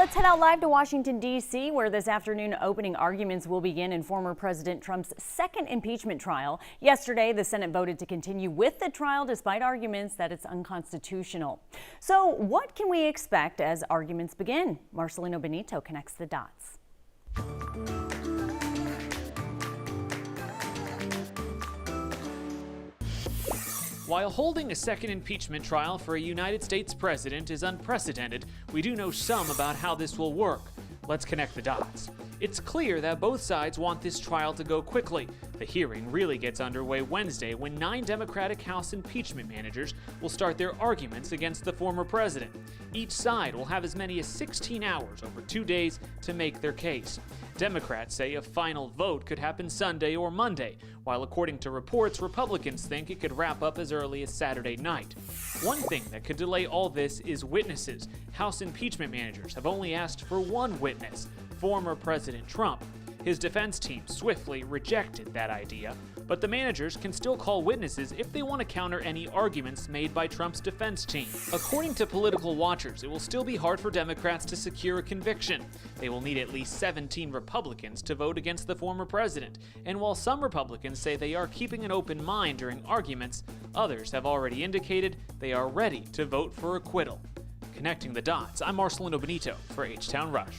Let's head out live to Washington, D.C., where this afternoon opening arguments will begin in former President Trump's second impeachment trial. Yesterday, the Senate voted to continue with the trial despite arguments that it's unconstitutional. So what can we expect as arguments begin? Marcelino Benito connects the dots. While holding a second impeachment trial for a United States president is unprecedented, we do know some about how this will work. Let's connect the dots. It's clear that both sides want this trial to go quickly. The hearing really gets underway Wednesday when 9 Democratic House impeachment managers will start their arguments against the former president. Each side will have as many as 16 hours over 2 days to make their case. Democrats say a final vote could happen Sunday or Monday, while according to reports, Republicans think it could wrap up as early as Saturday night. One thing that could delay all this is witnesses. House impeachment managers have only asked for one witness, former President Trump. His defense team swiftly rejected that idea, but the managers can still call witnesses if they want to counter any arguments made by Trump's defense team. According to political watchers, it will still be hard for Democrats to secure a conviction. They will need at least 17 Republicans to vote against the former president, and while some Republicans say they are keeping an open mind during arguments, others have already indicated they are ready to vote for acquittal. Connecting the dots, I'm Marcelino Benito for H-Town Rush.